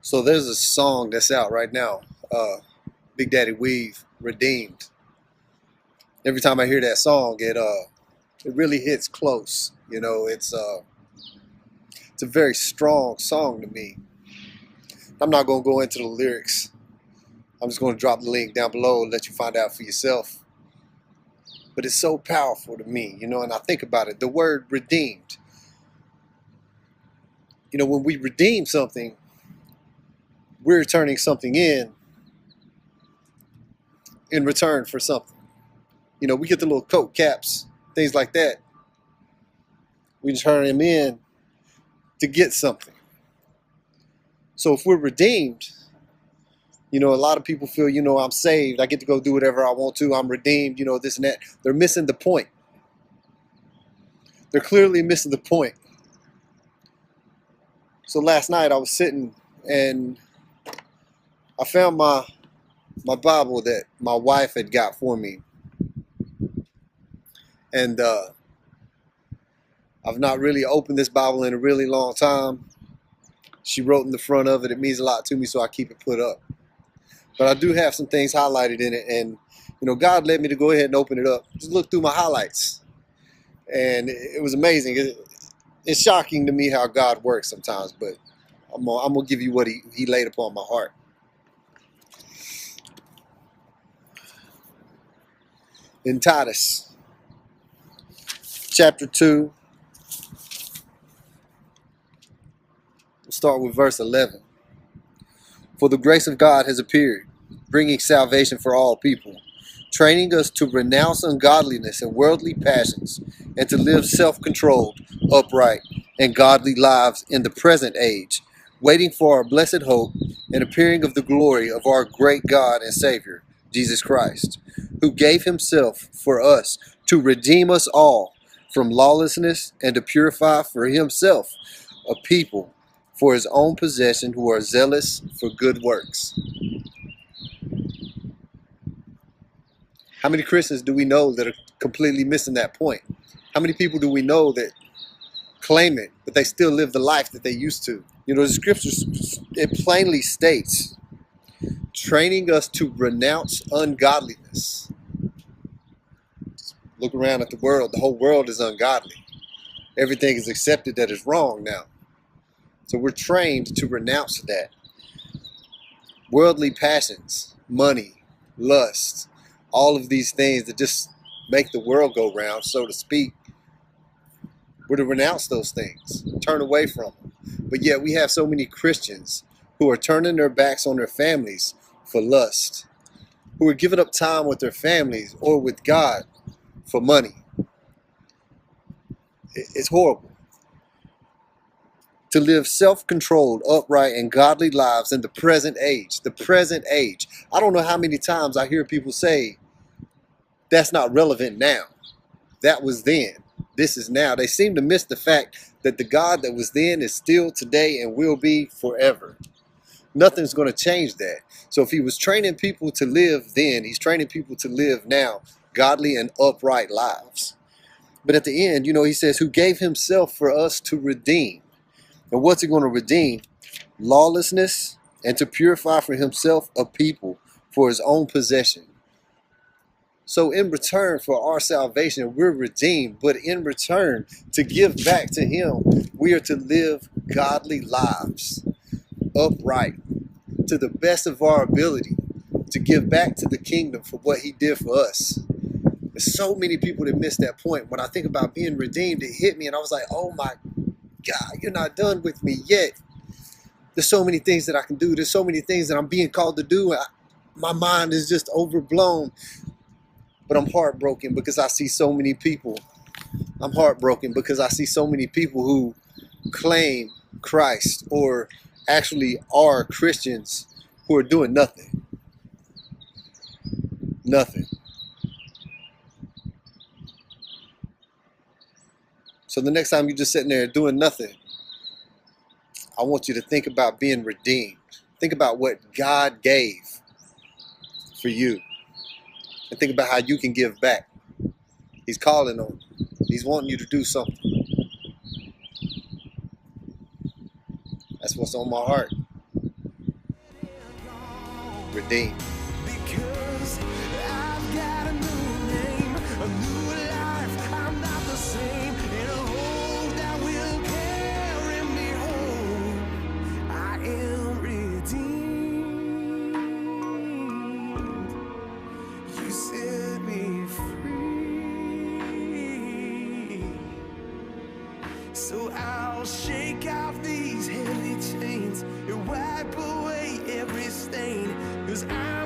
So there's a song that's out right now, Big Daddy Weave, Redeemed. Every time I hear that song, it really hits close. It's a very strong song to me. I'm not gonna go into the lyrics. I'm just gonna drop the link down below and let you find out for yourself. But it's so powerful to me, and I think about it. The word redeemed. When we redeem something, we're turning something in return for something. We get the little coat caps, things like that. We turn them in to get something. So if we're redeemed, a lot of people feel, I'm saved. I get to go do whatever I want to. I'm redeemed, this and that. They're missing the point. They're clearly missing the point. So last night I was sitting and I found my Bible that my wife had got for me. And I've not really opened this Bible in a really long time. She wrote in the front of it. It means a lot to me, so I keep it put up. But I do have some things highlighted in it. And, God led me to go ahead and open it up. Just look through my highlights. And it was amazing. It's shocking to me how God works sometimes. But I'm going to give you what he laid upon my heart. In Titus, chapter 2, we'll start with verse 11. For the grace of God has appeared, bringing salvation for all people, training us to renounce ungodliness and worldly passions, and to live self-controlled, upright, and godly lives in the present age, waiting for our blessed hope and appearing of the glory of our great God and Savior, Jesus Christ, who gave himself for us to redeem us all from lawlessness and to purify for himself a people for his own possession who are zealous for good works. How many Christians do we know that are completely missing that point? How many people do we know that claim it, but they still live the life that they used to? The scriptures, it plainly states, training us to renounce ungodliness. Look around at the world. The whole world is ungodly. Everything is accepted that is wrong now. So we're trained to renounce that. Worldly passions, money, lust, all of these things that just make the world go round, so to speak. We're to renounce those things, turn away from them. But yet we have so many Christians who are turning their backs on their families for lust, who are giving up time with their families or with God for money. It's horrible. To live self-controlled, upright, and godly lives in the present age. The present age. I don't know how many times I hear people say, that's not relevant now. That was then. This is now. They seem to miss the fact that the God that was then is still today and will be forever. Nothing's going to change that. So if he was training people to live then, he's training people to live now, godly and upright lives. But at the end, he says, who gave himself for us to redeem. And what's he going to redeem? Lawlessness, and to purify for himself a people for his own possession. So in return for our salvation, we're redeemed. But in return, to give back to him, we are to live godly lives, upright, to the best of our ability, to give back to the kingdom for what he did for us. There's so many people that miss that point. When I think about being redeemed, it hit me and I was like, oh my God, you're not done with me yet. There's so many things that I can do. There's so many things that I'm being called to do. My mind is just overblown. But I'm heartbroken because I see so many people. I'm heartbroken because I see so many people who claim Christ or actually are Christians who are doing nothing. Nothing. So the next time you're just sitting there doing nothing, I want you to think about being redeemed. Think about what God gave for you. And think about how you can give back. He's calling on you. He's wanting you to do something. That's what's on my heart. redeemed. Because I've got a new name, a new life. I'm not the same, and a hope that will carry me home. I am redeemed. You set me free. So I'll shake off these heavy chains and wipe away every stain, 'cause I